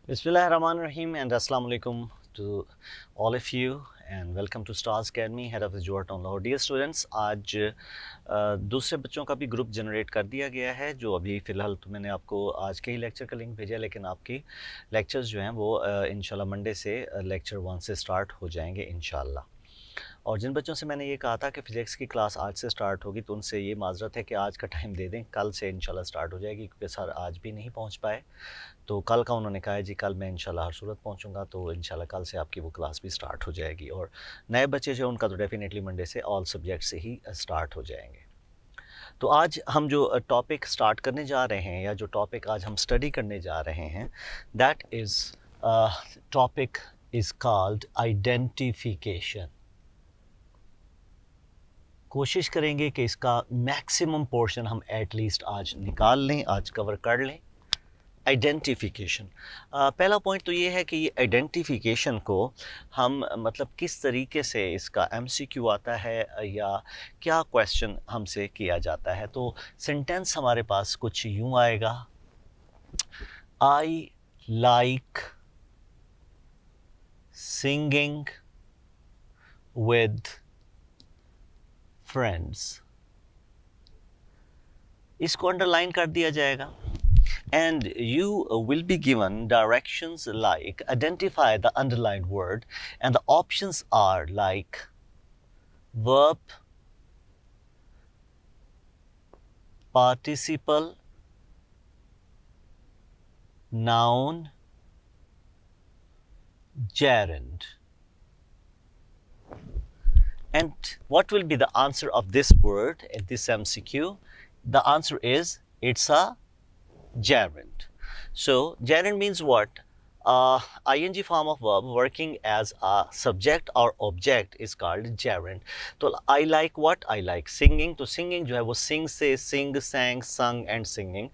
Bismillahirrahmanirrahim and Assalamu alaikum to all of you and welcome to Stars Academy, head of the Johar Town Lahore. Dear students, आज दूसरे बच्चों का भी group generate कर दिया गया है जो अभी फ़िलहाल तो मैंने आपको आज के ही लेक्चर का लिंक भेजा, लेकिन आपकी लेक्चर्स जो हैं वो इंशाल्लाह मंडे से लेक्चर 1 से स्टार्ट हो जाएंगे इंशाल्लाह। और जिन बच्चों से मैंने ये कहा था कि फ़िज़िक्स की क्लास आज से स्टार्ट होगी तो उनसे ये माजरत है कि आज का टाइम दे दें, कल से इंशाल्लाह स्टार्ट हो जाएगी क्योंकि सर आज भी नहीं पहुंच पाए। तो कल का उन्होंने कहा है जी कल मैं इंशाल्लाह हर सूरत पहुंचूंगा, तो इंशाल्लाह कल से आपकी वो क्लास भी स्टार्ट हो जाएगी। और नए बच्चे जो उनका तो डेफिनेटली मंडे से ऑल सब्जेक्ट से ही स्टार्ट हो जाएंगे। तो आज हम जो टॉपिक स्टार्ट करने जा रहे हैं या जो टॉपिक आज हम स्टडी करने जा रहे हैं, that is topic is called identification. कोशिश करेंगे कि इसका मैक्सिमम पोर्शन हम एटलीस्ट आज निकाल लें, आज कवर कर लें। आइडेंटिफिकेशन, पहला पॉइंट तो ये है कि ये आइडेंटिफिकेशन को हम मतलब किस तरीके से इसका एमसीक्यू आता है या क्या क्वेश्चन हमसे किया जाता है। तो सेंटेंस हमारे पास कुछ यूँ आएगा, I like singing with friends, इसको अंडरलाइन कर दिया जाएगा। And you will be given directions like identify the underlined word, and the options are like verb, participle, noun, gerund. And what will be the answer of this word in this MCQ? The answer is it's a gerund. So gerund means what? ing form of verb working as a subject or object is called gerund. तो I like what? I like singing. तो singing जो है वो sing से sing, sang, sung and singing.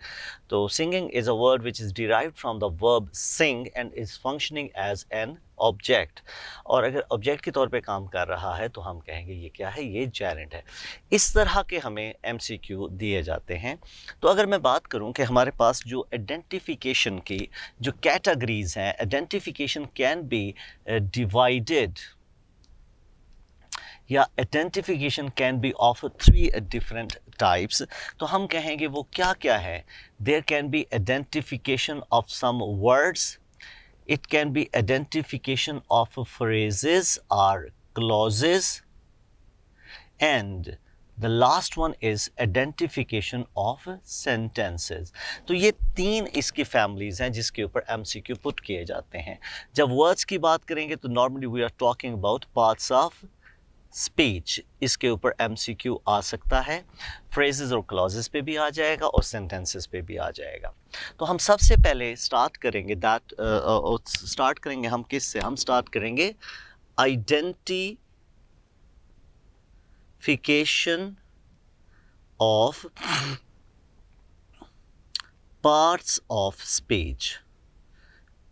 तो singing is a word which is derived from the verb sing and is functioning as an object, और अगर object के तौर पे काम कर रहा है तो हम कहेंगे ये क्या है, ये जेरेंट है। इस तरह के हमें एमसीक्यू दिए जाते हैं। तो अगर मैं बात करूं कि हमारे पास जो आइडेंटिफिकेशन की जो कैटेगरीज हैं, आइडेंटिफिकेशन कैन बी डिवाइडेड या identification can be of 3 different types, तो हम कहेंगे वो क्या क्या है। There can be identification of some words, it can be identification of phrases or clauses, and the last one is identification of sentences. तो ये 3 इसकी फैमिलीज़ हैं जिसके ऊपर MCQ पुट किए जाते हैं। जब वर्ड्स की बात करेंगे तो normally we are talking about parts of speech, इसके ऊपर MCQ आ सकता है। फ्रेजेस और क्लॉजेस पे भी आ जाएगा और सेंटेंसेस पे भी आ जाएगा। तो हम सबसे पहले स्टार्ट करेंगे हम किस से? हम स्टार्ट करेंगे identification of parts of speech.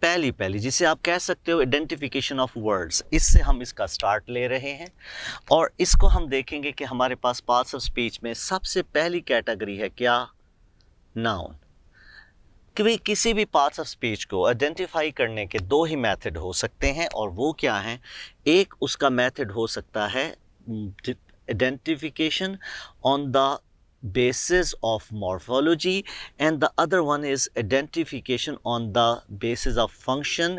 पहली जिसे आप कह सकते हो आइडेंटिफिकेशन ऑफ वर्ड्स, इससे हम इसका स्टार्ट ले रहे हैं। और इसको हम देखेंगे कि हमारे पास पार्ट्स ऑफ स्पीच में सबसे पहली कैटेगरी है क्या? नाउन। कि किसी भी पार्ट्स ऑफ स्पीच को आइडेंटिफाई करने के 2 ही मेथड हो सकते हैं, और वो क्या हैं? एक उसका मेथड हो सकता है identification on the basis of morphology, and the other one is identification on the basis of function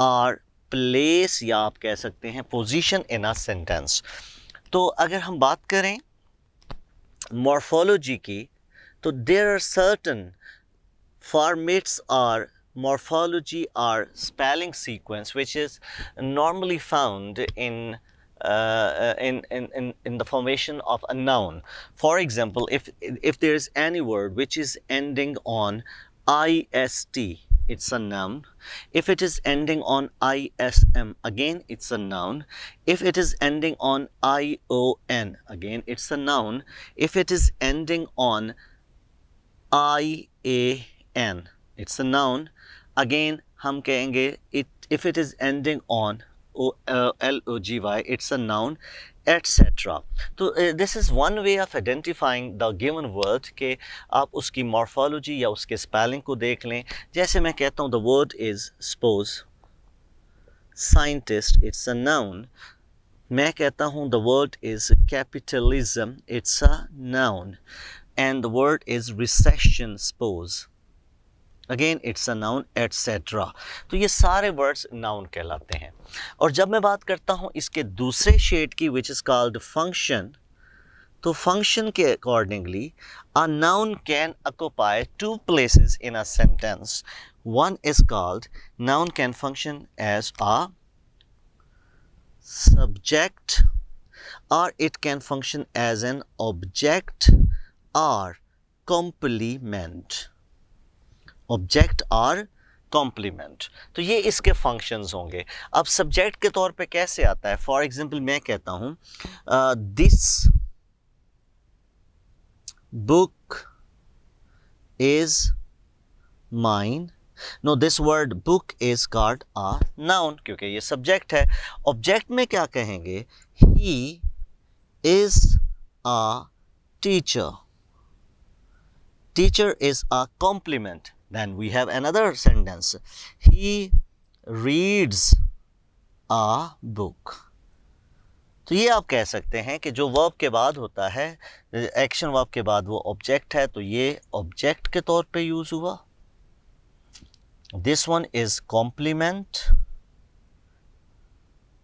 or place, या आप कह सकते हैं position in a sentence। तो अगर हम बात करें morphology की, तो there are certain formats or morphology or spelling sequence which is normally found in the formation of a noun. For example, if there is any word which is ending on ist, it's a noun. If it is ending on ism, again it's a noun. If it is ending on ion, again it's a noun. If it is ending on ian, it's a noun. Again हम कहेंगे if it is ending on logy, it's a noun. etc. तो this is one way of identifying the given word कि आप उसकी morphology या उसके spelling को देख लें. जैसे मैं कहता हूँ the word is suppose scientist, it's a noun. मैं कहता हूँ the word is capitalism, it's a noun. And the word is recession, suppose, again it's a noun, etcetera. तो ये सारे वर्ड्स नाउन कहलाते हैं. और जब मैं बात करता हूँ इसके दूसरे शेड की विच इज़ कॉल्ड फंक्शन, तो फंक्शन के accordingly a noun can occupy two places in a sentence. One is called noun can function as a subject or it can function as an object or complement. Object और complement. तो ये इसके functions होंगे. अब subject के तौर पे कैसे आता है? फॉर एग्जांपल मैं कहता हूँ this book is mine. No, this word book is called a noun क्योंकि ये सब्जेक्ट है. ऑब्जेक्ट में क्या कहेंगे? He is a teacher. Teacher is a complement. Then we have another sentence. He reads a book. तो ये आप कह सकते हैं कि जो वर्ब के बाद होता है, एक्शन वर्ब के बाद वो ऑब्जेक्ट है, तो ये ऑब्जेक्ट के तौर पे यूज हुआ. This one is complement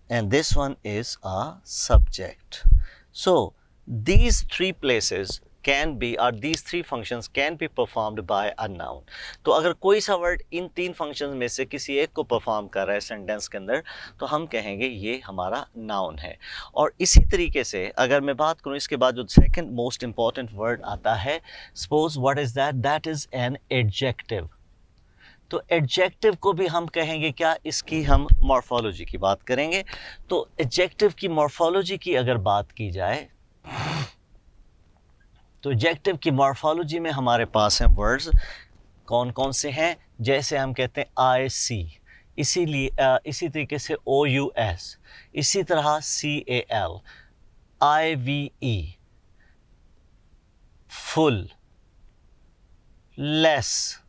and this one is a subject. So these three places can be, or these three functions can be performed by a noun. तो अगर कोई सा वर्ड इन तीन फंक्शंस में से किसी एक को परफॉर्म कर रहा है सेंटेंस के अंदर, तो हम कहेंगे ये हमारा नाउन है. और इसी तरीके से अगर मैं बात करूँ इसके बाद जो सेकंड मोस्ट इंपॉर्टेंट वर्ड आता है, suppose what is that? That is an adjective. तो एडजेक्टिव को भी हम कहेंगे क्या? इसकी हम मॉर्फोलॉजी की बात करेंगे. तो एडजेक्टिव की मॉर्फोलॉजी की अगर बात की जाए तो एडजेक्टिव की मॉर्फोलॉजी में हमारे पास हैं वर्ड्स. कौन कौन से हैं? जैसे हम कहते हैं आई सी, इसीलिए इसी तरीके से ओ यू एस, इसी तरह C A L, I V E, ful, less,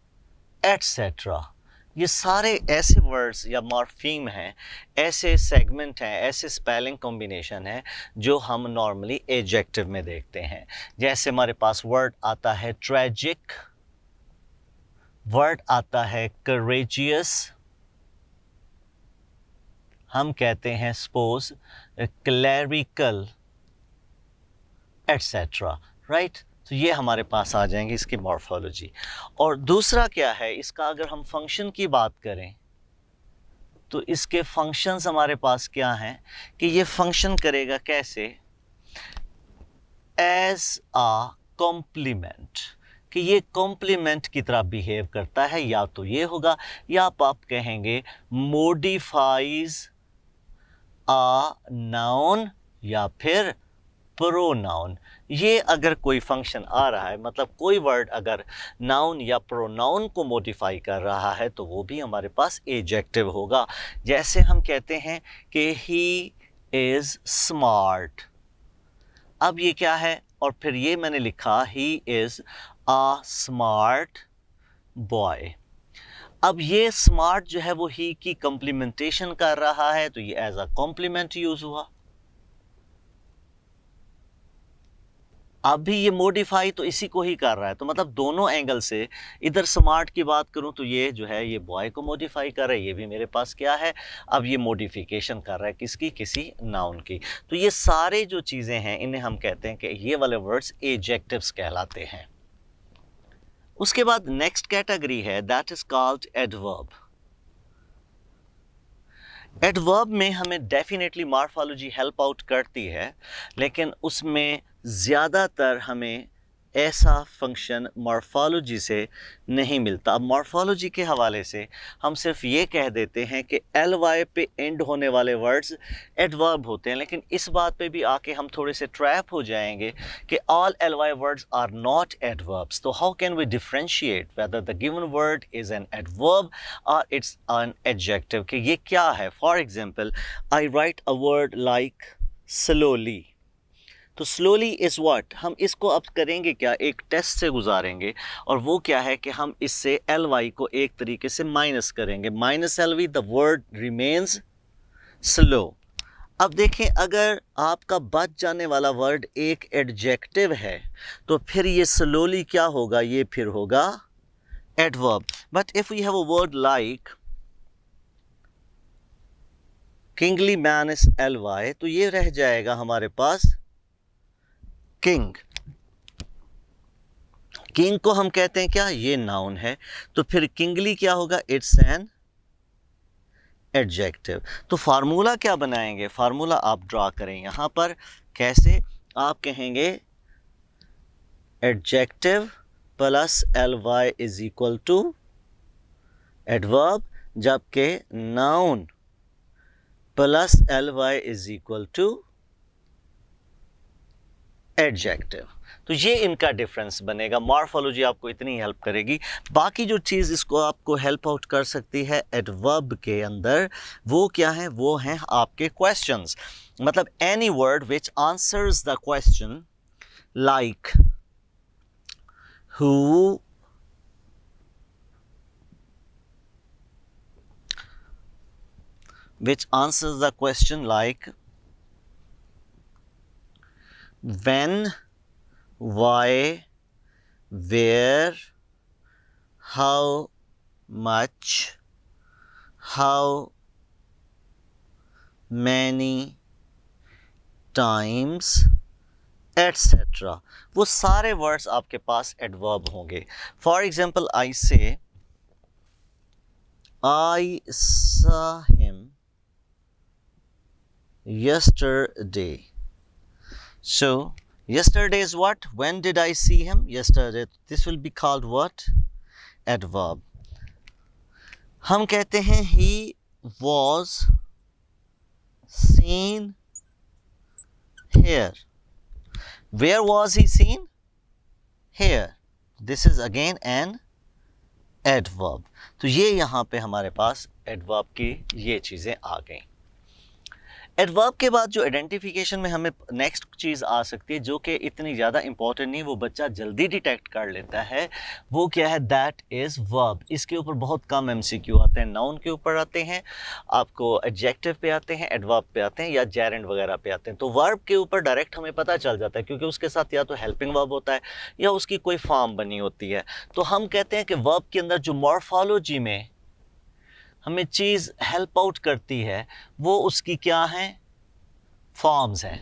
etcetera. ये सारे ऐसे वर्ड्स या मॉर्फीम हैं, ऐसे सेगमेंट हैं, ऐसे स्पेलिंग कॉम्बिनेशन हैं जो हम नॉर्मली एडजेक्टिव में देखते हैं. जैसे हमारे पास वर्ड आता है ट्रेजिक, वर्ड आता है करेजियस, हम कहते हैं सपोज क्लैरिकल, एटसेट्रा. राइट? तो ये हमारे पास आ जाएंगे इसकी मॉर्फोलॉजी. और दूसरा क्या है इसका? अगर हम फंक्शन की बात करें तो इसके फंक्शंस हमारे पास क्या हैं कि ये फंक्शन करेगा कैसे? एज अ कॉम्प्लीमेंट, कि ये कॉम्प्लीमेंट की तरह बिहेव करता है. या तो ये होगा, या आप कहेंगे मोडिफाइज अ नाउन या फिर प्रोनाउन. ये अगर कोई फंक्शन आ रहा है, मतलब कोई वर्ड अगर नाउन या प्रोनाउन को मॉडिफाई कर रहा है, तो वो भी हमारे पास एडजेक्टिव होगा. जैसे हम कहते हैं कि ही इज़ स्मार्ट. अब ये क्या है? और फिर ये मैंने लिखा he is a smart boy. अब ये स्मार्ट जो है वो ही की कॉम्प्लीमेंटेशन कर रहा है, तो ये एज अ कॉम्प्लीमेंट यूज हुआ. अब भी ये मॉडिफाई तो इसी को ही कर रहा है. तो मतलब दोनों एंगल से, इधर स्मार्ट की बात करूं तो ये जो है ये बॉय को मॉडिफाई कर रहा है, ये भी मेरे पास क्या है? अब ये मॉडिफिकेशन कर रहा है किसकी? किसी नाउन की. तो ये सारे जो चीज़ें हैं इन्हें हम कहते हैं कि ये वाले वर्ड्स एडजेक्टिव्स कहलाते हैं. उसके बाद नेक्स्ट कैटेगरी है that is called adverb. Adverb में हमें डेफिनेटली मॉर्फोलॉजी हेल्प आउट करती है, लेकिन उसमें ज़्यादातर हमें ऐसा फंक्शन मॉर्फोलॉजी से नहीं मिलता. अब मॉर्फोलॉजी के हवाले से हम सिर्फ ये कह देते हैं कि एल वाई पे एंड होने वाले वर्ड्स एडवर्ब होते हैं, लेकिन इस बात पे भी आके हम थोड़े से ट्रैप हो जाएंगे कि all L Y words are not adverbs. तो how can we differentiate whether the given word is an adverb और इट्स एन एडजेक्टिव, कि ये क्या है? For example, I write a word like slowly. तो स्लोली इज़ व्हाट, हम इसको अब करेंगे क्या, एक टेस्ट से गुजारेंगे, और वो क्या है कि हम इससे एल वाई को एक तरीके से माइनस करेंगे, minus L V, the word remains slow. अब देखें, अगर आपका बच जाने वाला वर्ड एक एडजेक्टिव है तो फिर ये स्लोली क्या होगा, ये फिर होगा adverb. But if we have a word like kingly man is L Y, तो ये रह जाएगा हमारे पास किंग। किंग को हम कहते हैं क्या, ये नाउन है, तो फिर किंगली क्या होगा, इट्स एन एडजेक्टिव। तो फार्मूला क्या बनाएंगे, फार्मूला आप ड्रा करें यहां पर, कैसे, आप कहेंगे adjective plus L Y is equal to adverb, जबकि noun plus L Y is equal to adjective. तो ये इनका डिफरेंस बनेगा। मॉर्फोलॉजी आपको इतनी हेल्प करेगी। बाकी जो चीज़ इसको आपको हेल्प आउट कर सकती है एडवर्ब के अंदर, वो क्या है, वो हैं आपके क्वेश्चंस। मतलब any word which answers the question, like who, which answers the question like when, why, where, how much, how many times, etc. वो सारे वर्ड्स आपके पास एडवर्ब होंगे। फॉर एग्जाम्पल आई से I saw him yesterday. So yesterday is what? When did I see him? Yesterday. This will be called what? Adverb. हम कहते हैं he was seen here. Where was he seen? Here. This is again an adverb. तो ये यहाँ पे हमारे पास adverb की ये चीज़ें आ गई। एडवर्ब के बाद जो आइडेंटिफिकेशन में हमें नेक्स्ट चीज़ आ सकती है, जो कि इतनी ज़्यादा इंपॉर्टेंट नहीं, वो बच्चा जल्दी डिटेक्ट कर लेता है, वो क्या है, दैट इज़ वर्ब। इसके ऊपर बहुत कम एमसीक्यू आते हैं। नाउन के ऊपर आते हैं, आपको एडजेक्टिव पे आते हैं, एडवर्ब पे आते हैं, या जेरेंड वगैरह पे आते हैं। तो वर्ब के ऊपर डायरेक्ट हमें पता चल जाता है, क्योंकि उसके साथ या तो हेल्पिंग वर्ब होता है या उसकी कोई फॉर्म बनी होती है। तो हम कहते हैं कि वर्ब के अंदर जो मॉर्फोलॉजी में हमें चीज़ हेल्प आउट करती है, वो उसकी क्या है, फॉर्म्स हैं।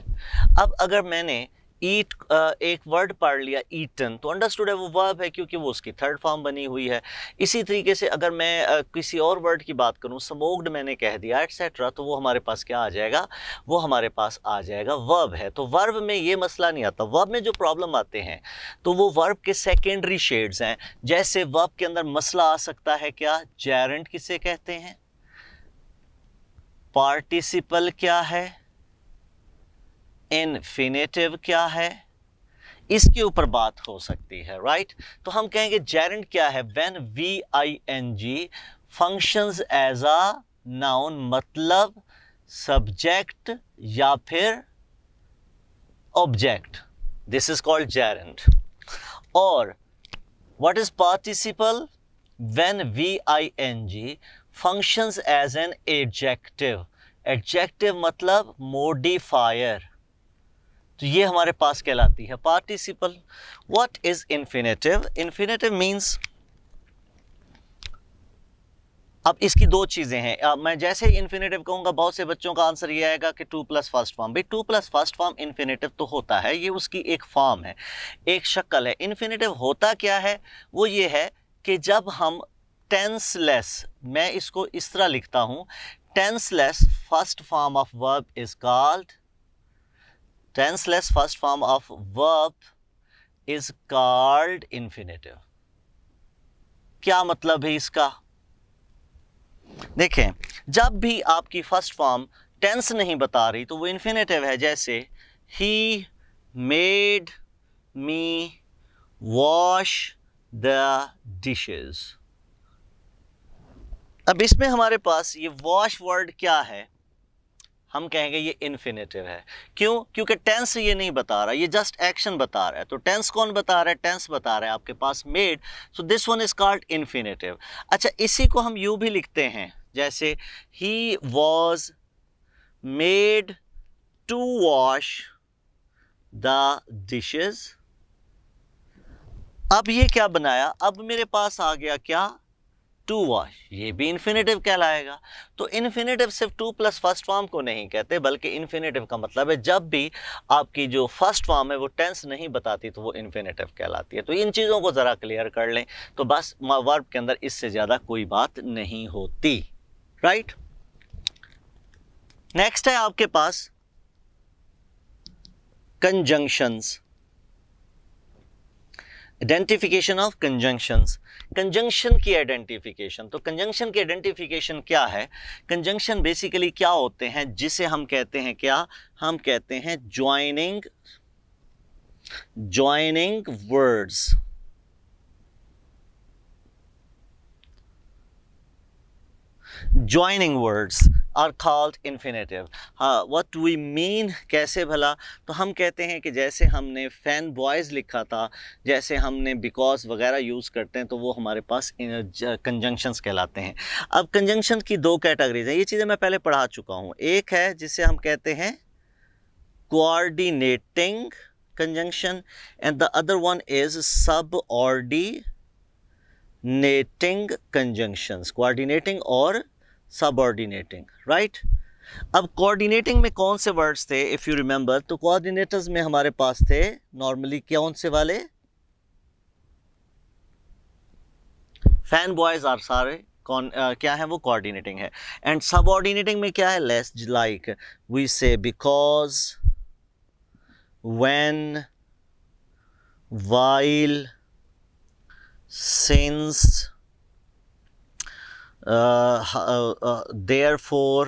अब अगर मैंने ईट एक वर्ड पढ़ लिया ईटन, तो अंडरस्टूड है वो वर्ब है, क्योंकि वो उसकी थर्ड फॉर्म बनी हुई है। इसी तरीके से अगर मैं किसी और वर्ड की बात करूं, स्मोक्ड मैंने कह दिया एटसेट्रा, तो वो हमारे पास क्या आ जाएगा, वो हमारे पास आ जाएगा वर्ब है। तो वर्ब में ये मसला नहीं आता। वर्ब में जो प्रॉब्लम आते हैं तो वो वर्ब के सेकेंडरी शेड्स हैं। जैसे वर्ब के अंदर मसला आ सकता है क्या, जेरेंट किसे कहते हैं, पार्टिसिपल क्या है, इन्फिनेटिव क्या है, इसके ऊपर बात हो सकती है, राइट। तो हम कहेंगे जेरेंट क्या है, when VING functions as a noun, मतलब सब्जेक्ट या फिर object, this is called gerund. और what is participle, when VING functions as an adjective, adjective मतलब मॉडिफायर, तो ये हमारे पास कहलाती है participle. What is infinitive, infinitive means, अब इसकी दो चीज़ें हैं। मैं जैसे ही इन्फिनेटिव कहूँगा, बहुत से बच्चों का आंसर ये आएगा कि 2 प्लस फर्स्ट फॉर्म। भाई 2 प्लस फर्स्ट फॉर्म इन्फिनेटिव तो होता है, ये उसकी एक फॉर्म है, एक शक्ल है। इन्फिनेटिव होता क्या है, वो ये है कि जब हम टेंसलेस, मैं इसको इस तरह लिखता हूँ, tenseless first form of verb is called, tenseless first form of verb is called infinitive। क्या मतलब है इसका, देखें, जब भी आपकी फर्स्ट फॉर्म टेंस नहीं बता रही तो वो इन्फिनेटिव है। जैसे he made me wash the dishes। अब इसमें हमारे पास ये वॉश वर्ड क्या है, हम कहेंगे ये इन्फिनेटिव है। क्यों? क्योंकि टेंस ये नहीं बता रहा, ये जस्ट एक्शन बता रहा है। तो टेंस कौन बता रहा है? टेंस बता रहा है आपके पास made, so this one is called infinitive. अच्छा, इसी को हम यूं भी लिखते हैं, जैसे he was made to wash the dishes. अब ये क्या बनाया? अब मेरे पास आ गया क्या? To wash. ये भी इन्फिनेटिव कहलाएगा। तो इन्फिनेटिव सिर्फ टू प्लस फर्स्ट फॉर्म को नहीं कहते, बल्कि इन्फिनेटिव का मतलब है जब भी आपकी जो फर्स्ट फॉर्म है वो टेंस नहीं बताती तो वो इन्फिनेटिव कहलाती है। तो इन चीज़ों को ज़रा क्लियर कर लें, तो बस वर्ब के अंदर इससे ज़्यादा कोई बात नहीं होती। राइट, नेक्स्ट है आपके पास conjunctions, identification of conjunctions. Conjunction की आइडेंटिफिकेशन, तो कंजंक्शन की आइडेंटिफिकेशन क्या है? कंजंक्शन बेसिकली क्या होते हैं, जिसे हम कहते हैं क्या? हम कहते हैं joining words. Joining words are called infinitive. हाँ, व्हाट डू वी मीन? कैसे भला? तो हम कहते हैं कि जैसे हमने फैन बॉयज़ लिखा था, जैसे हमने बिकॉज वगैरह यूज़ करते हैं, तो वो हमारे पास कंजंक्शंस कहलाते हैं। अब कंजंक्शन की दो कैटेगरीज हैं, ये चीज़ें मैं पहले पढ़ा चुका हूँ। एक है जिसे हम कहते हैं coordinating conjunction, and the other one is subordinating conjunctions. Coordinating और सबऑर्डिनेटिंग, राइट। अब कोऑर्डिनेटिंग में कौन से वर्ड्स थे? इफ यू रिमेंबर, तो कोऑर्डिनेटर्स में हमारे पास थे नॉर्मली कौन से वाले? फैन बॉयज आर सारे कौन क्या है? वो कोऑर्डिनेटिंग है। एंड सबऑर्डिनेटिंग में क्या है? लेस, लाइक वी से because, when, while, since, therefore,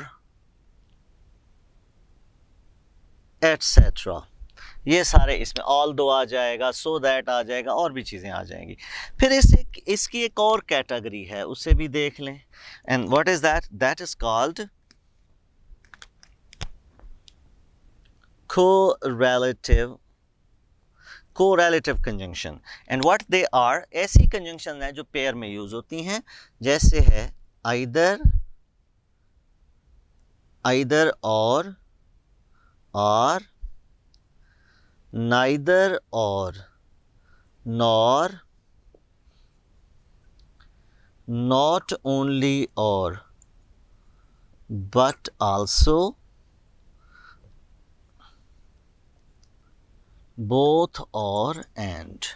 etc. ये सारे इसमें ऑल दो आ जाएगा, सो दैट आ जाएगा, और भी चीज़ें आ जाएंगी। फिर इसकी एक और कैटेगरी है, उसे भी देख लें। And what is that? That is called correlative conjunction. And what they are? ऐसी कंजंक्शन है जो पेयर में यूज होती हैं, जैसे है आइदर और neither or, nor, not only or, but also, both or, and.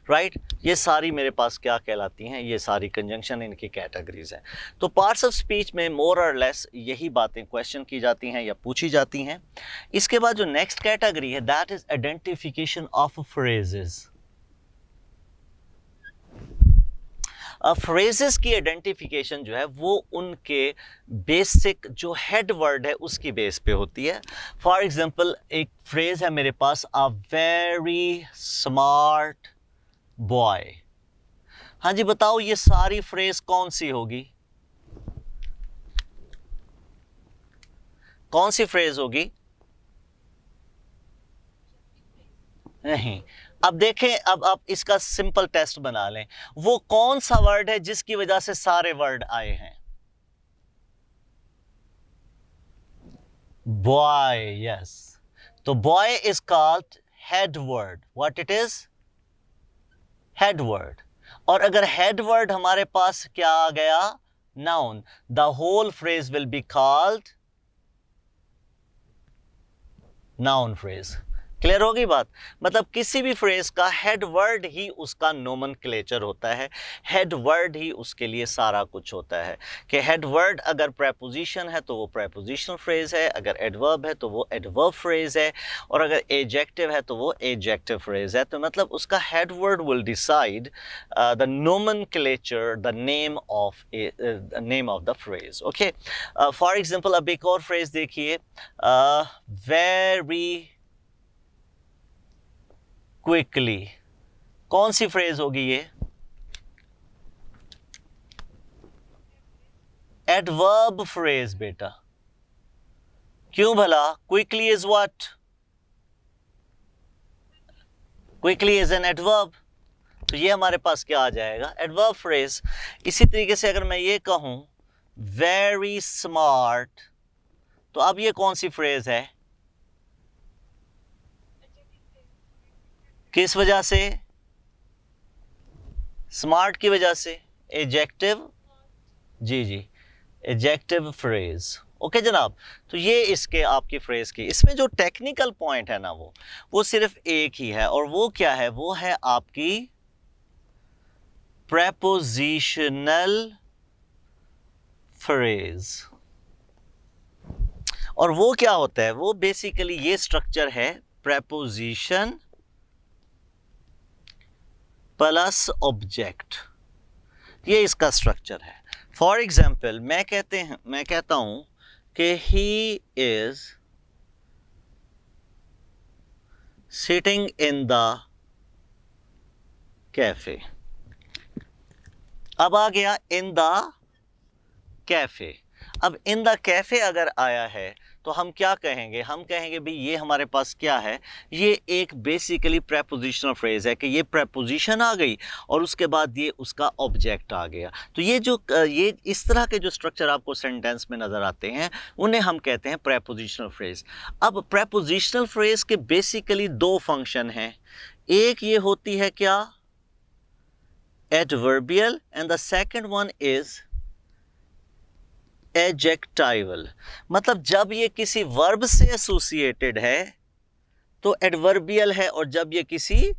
Right, ये सारी मेरे पास क्या कहलाती हैं? ये सारी कंजंक्शन, इनकी कैटेगरीज हैं। तो पार्ट्स ऑफ स्पीच में मोर और लेस यही बातें क्वेश्चन की जाती हैं या पूछी जाती हैं। इसके बाद जो नेक्स्ट कैटेगरी है, that is identification of phrases. Phrases की आइडेंटिफिकेशन जो है वो उनके बेसिक जो हेड वर्ड है उसकी बेस पे होती है। फॉर एग्जांपल, एक फ्रेज है मेरे पास, अ वेरी स्मार्ट बॉय। हाँ जी, बताओ ये सारी फ्रेज कौन सी होगी? कौन सी फ्रेज होगी? नहीं। अब देखें, अब आप इसका सिंपल टेस्ट बना लें। वो कौन सा वर्ड है जिसकी वजह से सारे वर्ड आए हैं? Boy, yes. तो boy is called head word. What it is? Head word. और अगर हेड वर्ड हमारे पास क्या आ गया? Noun. The whole phrase will be called noun phrase. Clear होगी बात? मतलब किसी भी फ्रेज का हेड वर्ड ही उसका नोमेनक्लेचर होता है, हेड वर्ड ही उसके लिए सारा कुछ होता है। कि हेड वर्ड अगर प्रेपोजिशन है तो वो प्रेपोजिशनल फ्रेज है, अगर एडवर्ब है तो वो एडवर्ब फ्रेज है, और अगर एडजेक्टिव है तो वो एडजेक्टिव फ्रेज है। तो मतलब उसका head word will decide the nomenclature, the name of the phrase. Okay, for example अब एक और फ्रेज देखिए, वेरी क्विकली। कौन सी फ्रेज होगी ये? एडवर्ब फ्रेज बेटा। क्यों भला? Quickly is what? Quickly is an adverb, तो ये हमारे पास क्या आ जाएगा? Adverb phrase. इसी तरीके से अगर मैं ये कहूं वेरी स्मार्ट, तो अब ये कौन सी फ्रेज है? किस वजह से? स्मार्ट की वजह से, एडजेक्टिव। जी जी, एडजेक्टिव फ्रेज। ओके जनाब, तो ये इसके आपकी फ्रेज की, इसमें जो टेक्निकल पॉइंट है ना वो सिर्फ एक ही है, और वो क्या है? वो है आपकी प्रेपोजिशनल फ्रेज। और वो क्या होता है? वो बेसिकली ये स्ट्रक्चर है, प्रेपोजिशन प्लस ऑब्जेक्ट, ये इसका स्ट्रक्चर है। फॉर एग्जाम्पल मैं कहता हूं कि he is sitting in the cafe. अब आ गया इन द कैफे। अब इन द कैफे अगर आया है तो हम क्या कहेंगे? हम कहेंगे भाई ये हमारे पास क्या है? ये एक बेसिकली प्रेपोजिशनल फ्रेज है कि ये प्रेपोजिशन आ गई और उसके बाद ये उसका ऑब्जेक्ट आ गया। तो ये इस तरह के जो स्ट्रक्चर आपको सेंटेंस में नज़र आते हैं उन्हें हम कहते हैं प्रेपोजिशनल फ्रेज। अब प्रेपोजिशनल फ्रेज के बेसिकली दो फंक्शन हैं। एक ये होती है क्या? Adverbial, and the second one is adjectival. मतलब जब ये किसी वर्ब से एसोसिएटेड है तो एडवर्बियल है, और जब ये किसी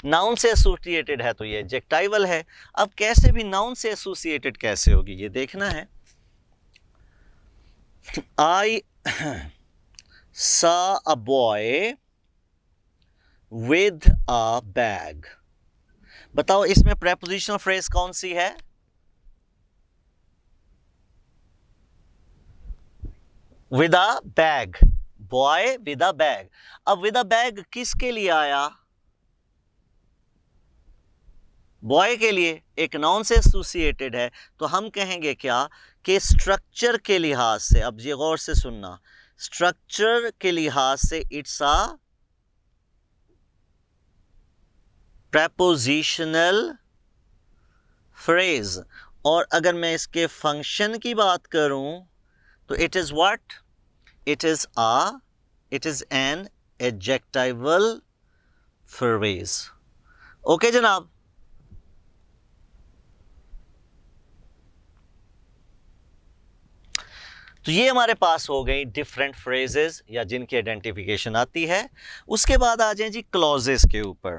नाउन से एसोसिएटेड है तो ये एडजेक्टिवल है। अब कैसे भी नाउन से एसोसिएटेड कैसे होगी ये देखना है। आई saw a boy with a bag। बताओ इसमें प्रेपोजिशनल फ्रेज कौन सी है? With a bag, boy with a bag. अब विद अ बैग किसके लिए आया? बॉय के लिए, एक नाउन से एसोसिएटेड है, तो हम कहेंगे क्या कि स्ट्रक्चर के लिहाज से, अब ये गौर से सुनना, स्ट्रक्चर के लिहाज से इट्स अ प्रेपोजिशनल फ्रेज। और अगर मैं इसके फंक्शन की बात करूं तो it is what? It is an adjectival phrase. Okay जनाब, तो ये हमारे पास हो गई डिफरेंट फ्रेजेस या जिनकी आइडेंटिफिकेशन आती है। उसके बाद आ जाएं जी क्लॉजेस के ऊपर।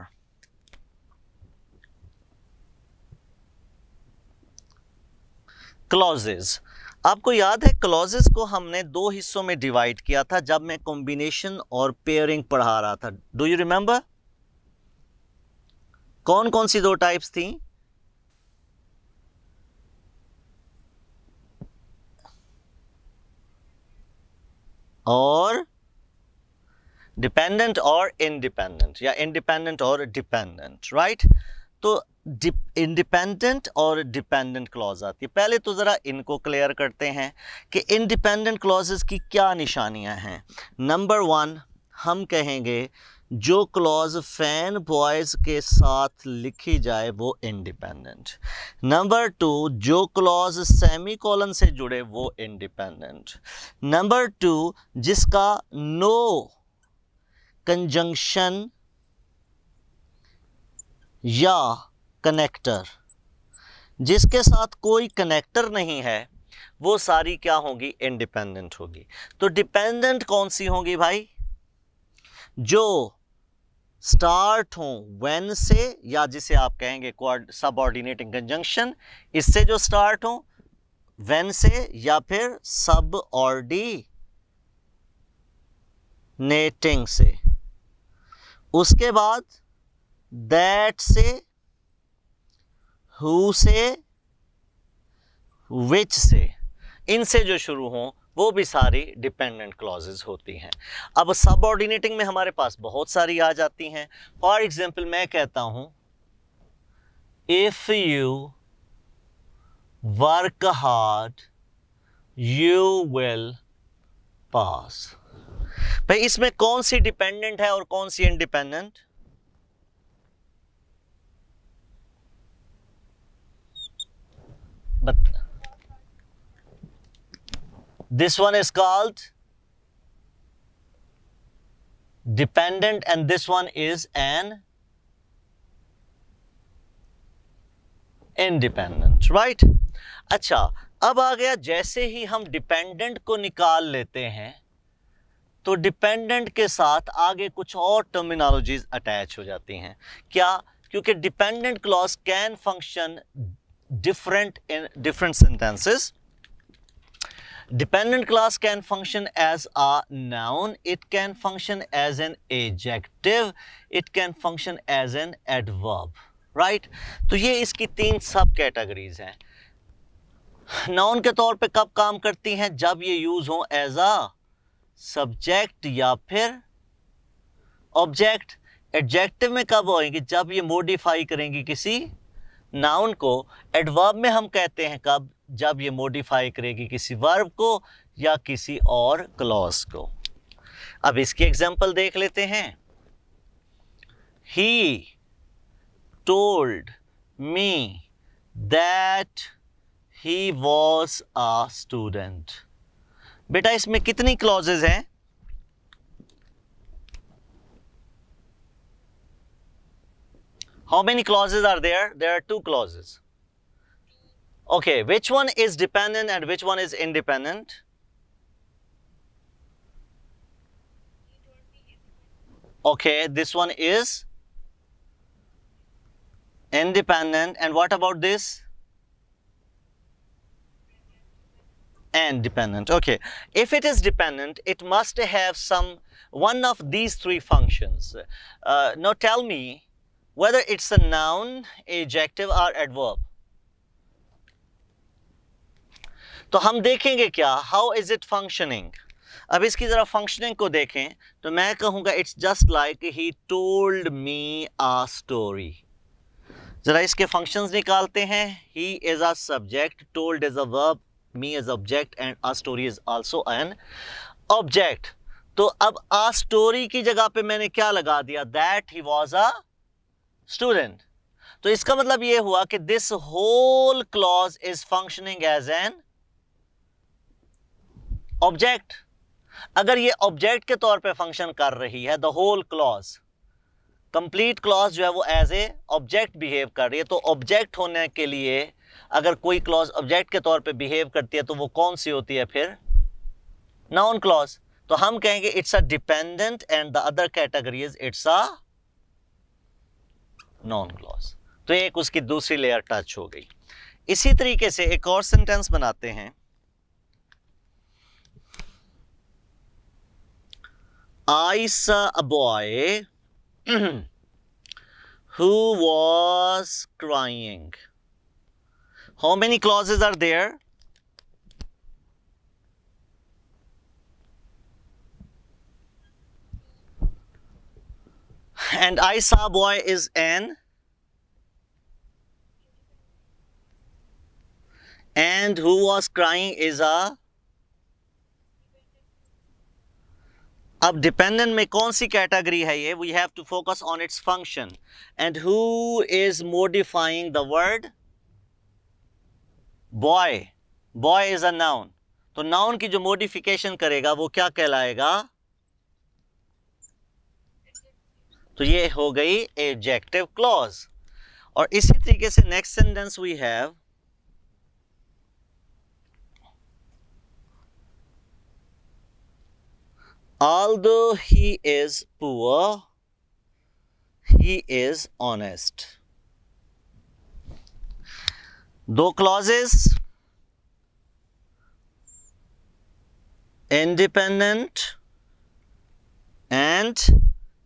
क्लॉजेस, आपको याद है क्लॉजेस को हमने दो हिस्सों में डिवाइड किया था जब मैं कॉम्बिनेशन और पेयरिंग पढ़ा रहा था। Do you remember? कौन कौन सी दो टाइप्स थी? और डिपेंडेंट और इंडिपेंडेंट, या इंडिपेंडेंट और डिपेंडेंट, राइट? तो इंडिपेंडेंट और डिपेंडेंट क्लॉज आती है। पहले तो ज़रा इनको क्लियर करते हैं कि इंडिपेंडेंट क्लॉजेस की क्या निशानियां हैं। नंबर 1, हम कहेंगे जो क्लॉज फैन बॉयज़ के साथ लिखी जाए वो इंडिपेंडेंट। नंबर 2, जो क्लॉज सेमी कॉलन से जुड़े वो इंडिपेंडेंट। नंबर 2, जिसका नो कंजंक्शन या कनेक्टर, जिसके साथ कोई कनेक्टर नहीं है, वो सारी क्या होगी? इंडिपेंडेंट होगी। तो डिपेंडेंट कौन सी होगी भाई? जो स्टार्ट हो व्हेन से, या जिसे आप कहेंगे सबऑर्डिनेटिंग कंजंक्शन, इससे जो स्टार्ट हो व्हेन से, या फिर सबऑर्डिनेटिंग से। उसके बाद दैट से, हु से, विच से, इनसे जो शुरू हो वो भी सारी डिपेंडेंट क्लॉजेस होती हैं। अब सबऑर्डिनेटिंग में हमारे पास बहुत सारी आ जाती हैं। फॉर एग्जांपल मैं कहता हूं if you work hard you will pass. भाई इसमें कौन सी डिपेंडेंट है और कौन सी independent? But this one is called dependent and this one is an independent, right? अच्छा, अब आ गया, जैसे ही हम डिपेंडेंट को निकाल लेते हैं तो डिपेंडेंट के साथ आगे कुछ और टर्मिनोलॉजीज अटैच हो जाती हैं। क्या? क्योंकि dependent clause can function different in different sentences. Dependent clause can function as a noun, it can function as an adjective, it can function as an adverb, right? तो ये इसकी 3 सब कैटेगरीज हैं। नाउन के तौर पे कब काम करती हैं? जब ये यूज हो एज अ सब्जेक्ट या फिर ऑब्जेक्ट। एडजेक्टिव में कब होएंगी? जब ये मॉडिफाई करेंगी किसी नाउन को। एडवर्ब में हम कहते हैं कब? जब ये मॉडिफाई करेगी किसी वर्ब को या किसी और क्लॉज को। अब इसकी एग्जांपल देख लेते हैं। He told me that he was a student। बेटा इसमें कितनी क्लॉजेज हैं? How many clauses are there? There are 2 clauses. Okay, which one is dependent and which one is independent? Okay, this one is independent. And what about this? And dependent. Okay, if it is dependent, it must have one of these 3 functions. Now tell me whether it's a noun, adjective or adverb. तो हम देखेंगे क्या, how is it functioning. अब इसकी जरा functioning को देखें तो मैं कहूँगा it's just like he told me a story. जरा इसके फंक्शंस निकालते हैं। He is a subject, told is a verb, me is object and a story is also an object. तो अब आ स्टोरी की जगह पे मैंने क्या लगा दिया? That he was a student. तो इसका मतलब ये हुआ कि this whole clause is functioning as an object. अगर ये ऑब्जेक्ट के तौर पे फंक्शन कर रही है, the whole clause, complete clause जो है वो एज ए ऑब्जेक्ट बिहेव कर रही है, तो ऑब्जेक्ट होने के लिए अगर कोई क्लॉज ऑब्जेक्ट के तौर पे बिहेव करती है तो वो कौन सी होती है फिर? Noun clause. तो हम कहेंगे it's a dependent and the other category is it's a noun clause. तो एक उसकी दूसरी लेयर टच हो गई। इसी तरीके से एक और सेंटेंस बनाते हैं। I saw a boy who was crying. How many clauses are there? And I saw a boy is an, and who was crying is a। अब डिपेंडेंट में कौन सी कैटेगरी है ये? We have to focus on its function. And who is modifying the word boy? Boy is a noun. तो noun की जो modification करेगा वो क्या कहलाएगा? तो ये हो गई एडजेक्टिव क्लॉज। और इसी तरीके से next sentence we have although he is poor, he is honest। 2 clauses, independent and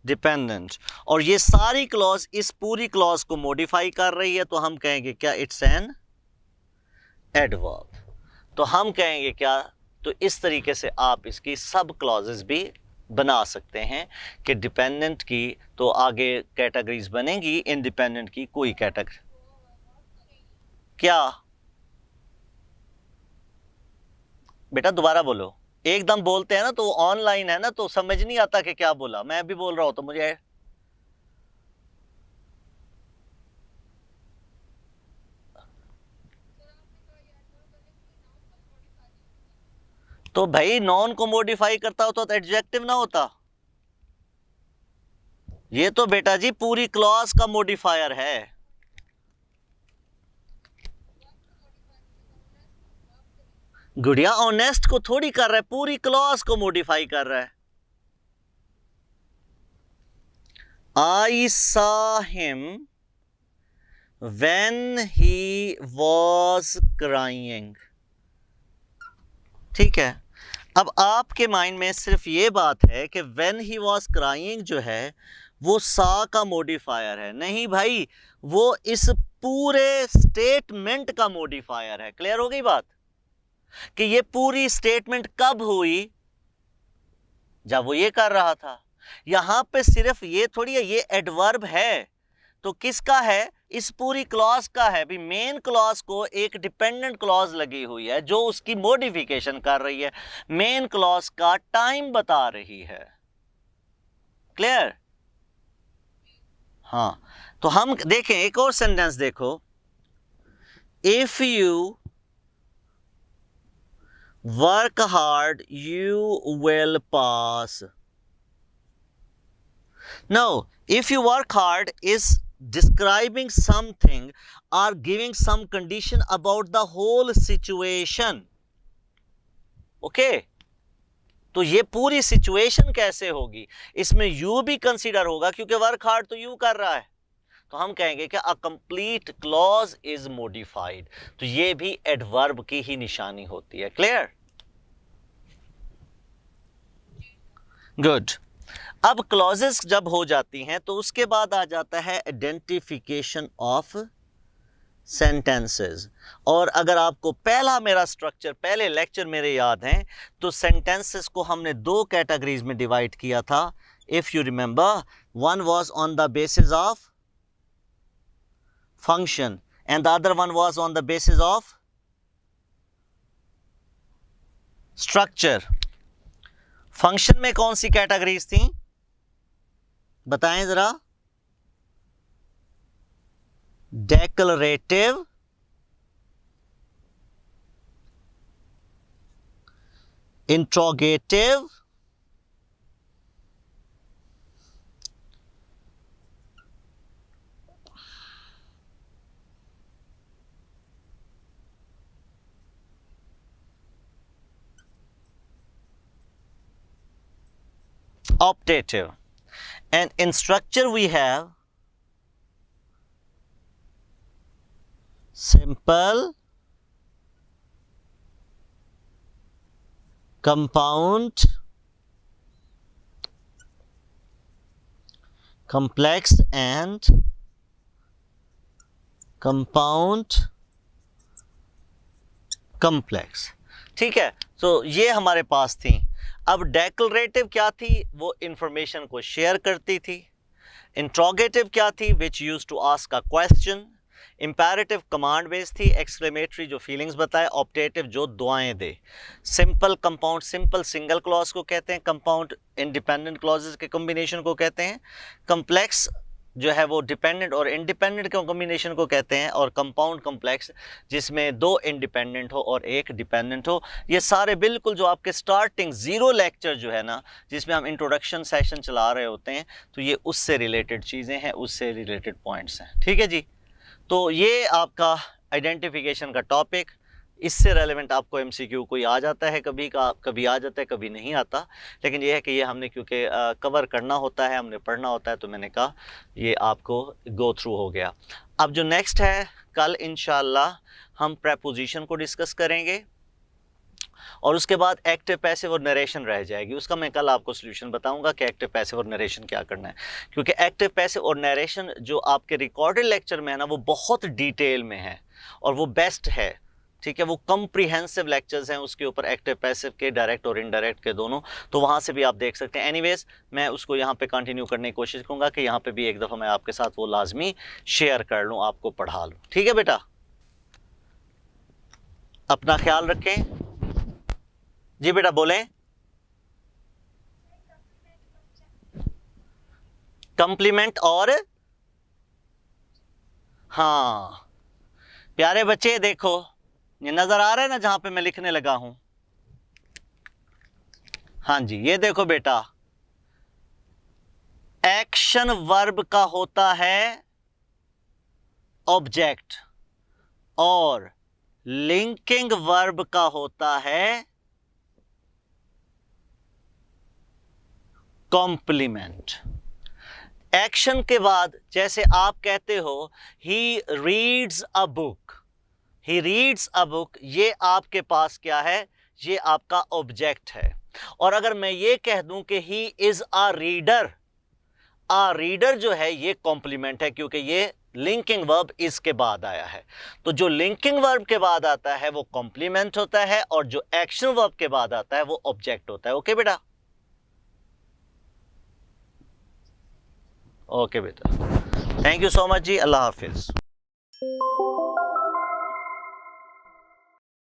dependent, और ये सारी क्लॉज इस पूरी क्लॉज को मॉडिफाई कर रही है, तो हम कहेंगे क्या? It's an adverb. तो हम कहेंगे क्या? तो इस तरीके से आप इसकी सब क्लॉजेस भी बना सकते हैं कि डिपेंडेंट की तो आगे कैटेगरीज बनेंगी, इंडिपेंडेंट की कोई कैटेगरी। क्या बेटा दोबारा बोलो, एकदम बोलते हैं ना तो ऑनलाइन है ना तो समझ नहीं आता कि क्या बोला। मैं भी बोल रहा हूं तो मुझे तो भाई नॉन को मॉडिफाई करता होता तो एडजेक्टिव ना होता। ये तो बेटा जी पूरी क्लॉज का मॉडिफायर है। गुड़िया ऑनेस्ट को थोड़ी कर रहा है, पूरी क्लॉज को मॉडिफाई कर रहा है। I saw him when he was crying। ठीक है, अब आपके माइंड में सिर्फ ये बात है कि when he was crying जो है वो सा का मॉडिफायर है। नहीं भाई, वो इस पूरे स्टेटमेंट का मॉडिफायर है। क्लियर हो गई बात कि ये पूरी स्टेटमेंट कब हुई, जब वो ये कर रहा था। यहां पे सिर्फ ये थोड़ी है, ये एडवर्ब है तो किसका है, इस पूरी क्लॉज का है। भी मेन क्लॉज को एक डिपेंडेंट क्लॉज लगी हुई है जो उसकी मॉडिफिकेशन कर रही है, मेन क्लॉज का टाइम बता रही है। क्लियर? हाँ, तो हम देखें एक और सेंटेंस देखो, if you work hard you will pass. Now, if you work hard is describing something or giving some condition about the whole situation. Okay? तो ये पूरी सिचुएशन कैसे होगी, इसमें यू भी कंसीडर होगा क्योंकि वर्क हार्ड तो यू कर रहा है। तो हम कहेंगे कि a complete clause is modified. तो ये भी एडवर्ब की ही निशानी होती है। क्लियर? गुड। अब क्लॉजेस जब हो जाती हैं तो उसके बाद आ जाता है आइडेंटिफिकेशन ऑफ सेंटेंसेस। और अगर आपको पहला मेरा स्ट्रक्चर, पहले लेक्चर मेरे याद हैं, तो सेंटेंसेस को हमने दो कैटेगरीज में डिवाइड किया था। If you remember, one was on the basis of function and the other one was on the basis of structure. Function में कौन सी कैटेगरीज थी बताएं जरा? Declarative, interrogative, optative, and in structure we have simple, compound, complex and compound complex। ठीक है, तो ये हमारे पास थी। अब डेक्लरेटिव क्या थी, वो इंफॉर्मेशन को शेयर करती थी। इंट्रोगेटिव क्या थी, which use to ask a question. Imperative command based थी, एक्सक्लेमेटरी जो फीलिंग्स बताए। ऑप्टेटिव जो दुआएं दे। Simple compound, simple single clause को कहते हैं, कंपाउंड इंडिपेंडेंट क्लॉजेस के कॉम्बिनेशन को कहते हैं। कम्प्लेक्स जो है वो डिपेंडेंट और इंडिपेंडेंट के कॉम्बिनेशन को कहते हैं। और कंपाउंड कम्प्लेक्स जिसमें दो इंडिपेंडेंट हो और एक डिपेंडेंट हो। ये सारे बिल्कुल जो आपके स्टार्टिंग ज़ीरो लेक्चर जो है ना, जिसमें हम इंट्रोडक्शन सेशन चला रहे होते हैं, तो ये उससे रिलेटेड चीज़ें हैं, उससे रिलेटेड पॉइंट्स हैं। ठीक है जी, तो ये आपका आइडेंटिफिकेशन का टॉपिक। इससे रेलेवेंट आपको एमसीक्यू कोई आ जाता है, कभी आ जाता है, कभी नहीं आता। लेकिन ये है कि ये हमने क्योंकि कवर करना होता है, हमने पढ़ना होता है, तो मैंने कहा ये आपको गो थ्रू हो गया। अब जो नेक्स्ट है, कल इंशाल्लाह हम प्रेपोजिशन को डिस्कस करेंगे और उसके बाद एक्टिव, पैसिव और नरेशन रह जाएगी। उसका मैं कल आपको सोल्यूशन बताऊंगा कि एक्टिव, पैसिव और नरेशन क्या करना है। क्योंकि एक्टिव, पैसिव और नरेशन जो आपके रिकॉर्डेड लेक्चर में है ना, वो बहुत डिटेल में है और वो बेस्ट है। ठीक है, वो कम्प्रीहेंसिव लेक्चर्स हैं उसके ऊपर, एक्टिव पैसिव के, डायरेक्ट और इनडायरेक्ट के दोनों। तो वहाँ से भी आप देख सकते हैं। एनीवेज, मैं उसको यहाँ पे कंटिन्यू करने की कोशिश करूँगा कि यहाँ पे भी एक दफ़ा मैं आपके साथ वो लाजमी शेयर कर लूँ, आपको पढ़ा लूँ। ठीक है बेटा, अपना ख्याल रखें। जी बेटा बोलें। कंप्लीमेंट और हाँ प्यारे बच्चे देखो, ये नजर आ रहा है ना जहां पे मैं लिखने लगा हूं। हाँ जी, ये देखो बेटा, एक्शन वर्ब का होता है ऑब्जेक्ट और लिंकिंग वर्ब का होता है कॉम्प्लीमेंट। एक्शन के बाद जैसे आप कहते हो he reads a book, he reads a book, ये आपके पास क्या है, ये आपका ऑब्जेक्ट है। और अगर मैं ये कह दूं कि he is a reader, a reader जो है ये कॉम्प्लीमेंट है क्योंकि ये लिंकिंग वर्ब इसके बाद आया है। तो जो लिंकिंग वर्ब के बाद आता है वो कॉम्प्लीमेंट होता है और जो एक्शन वर्ब के बाद आता है वो ऑब्जेक्ट होता है। ओके बेटा? ओके बेटा, थैंक यू सो मच जी, अल्लाह हाफिज।